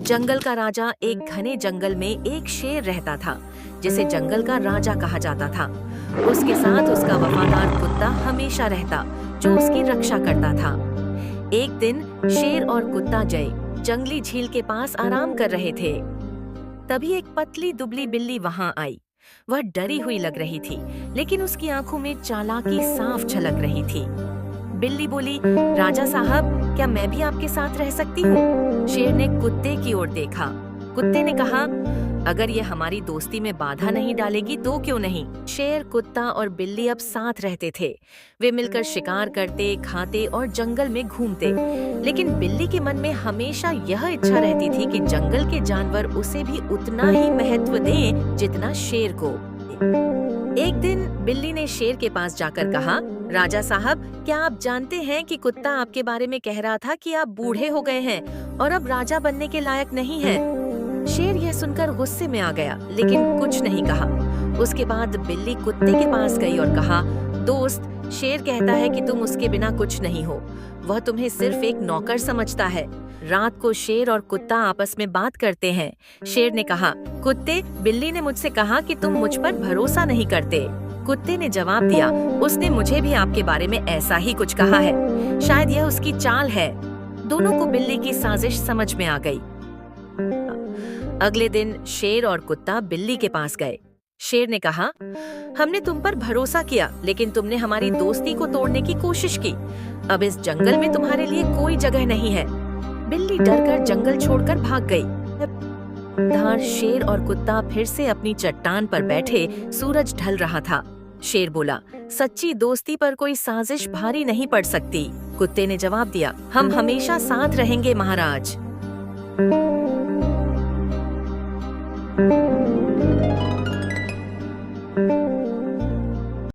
जंगल का राजा। एक घने जंगल में एक शेर रहता था जिसे जंगल का राजा कहा जाता था। उसके साथ उसका वफादार कुत्ता हमेशा रहता जो उसकी रक्षा करता था। एक दिन शेर और कुत्ता जय जंगली झील के पास आराम कर रहे थे। तभी एक पतली दुबली बिल्ली वहां आई। वह डरी हुई लग रही थी, लेकिन उसकी आंखों में चालाकी साफ झलक रही थी। बिल्ली बोली, राजा साहब, क्या मैं भी आपके साथ रह सकती हूँ? शेर ने कुत्ते की ओर देखा। कुत्ते ने कहा, अगर ये हमारी दोस्ती में बाधा नहीं डालेगी तो क्यों नहीं। शेर, कुत्ता और बिल्ली अब साथ रहते थे। वे मिलकर शिकार करते, खाते और जंगल में घूमते। लेकिन बिल्ली के मन में हमेशा यह इच्छा रहती थी कि जंगल के जानवर उसे भी उतना ही महत्व दें जितना शेर को। एक दिन बिल्ली ने शेर के पास जाकर कहा, राजा साहब, क्या आप जानते हैं कि कुत्ता आपके बारे में कह रहा था कि आप बूढ़े हो गए हैं और अब राजा बनने के लायक नहीं हैं। शेर यह सुनकर गुस्से में आ गया, लेकिन कुछ नहीं कहा। उसके बाद बिल्ली कुत्ते के पास गई और कहा, दोस्त, शेर कहता है कि तुम उसके बिना कुछ नहीं हो। वह तुम्हें सिर्फ एक नौकर समझता है। रात को शेर और कुत्ता आपस में बात करते हैं। शेर ने कहा, कुत्ते, बिल्ली ने मुझसे कहा कि तुम मुझ पर भरोसा नहीं करते। कुत्ते ने जवाब दिया, उसने मुझे भी आपके बारे में ऐसा ही कुछ कहा है। शायद यह उसकी चाल है। दोनों को बिल्ली की साजिश समझ में आ गई। अगले दिन शेर और कुत्ता बिल्ली के पास गए। शेर ने कहा, हमने तुम पर भरोसा किया, लेकिन तुमने हमारी दोस्ती को तोड़ने की कोशिश की। अब इस जंगल में तुम्हारे लिए कोई जगह नहीं है। बिल्ली डरकर जंगल छोड़कर भाग गई। धार शेर और कुत्ता फिर से अपनी चट्टान पर बैठे। सूरज ढल रहा था। शेर बोला, सच्ची दोस्ती पर कोई साजिश भारी नहीं पड़ सकती। कुत्ते ने जवाब दिया, हम हमेशा साथ रहेंगे महाराज।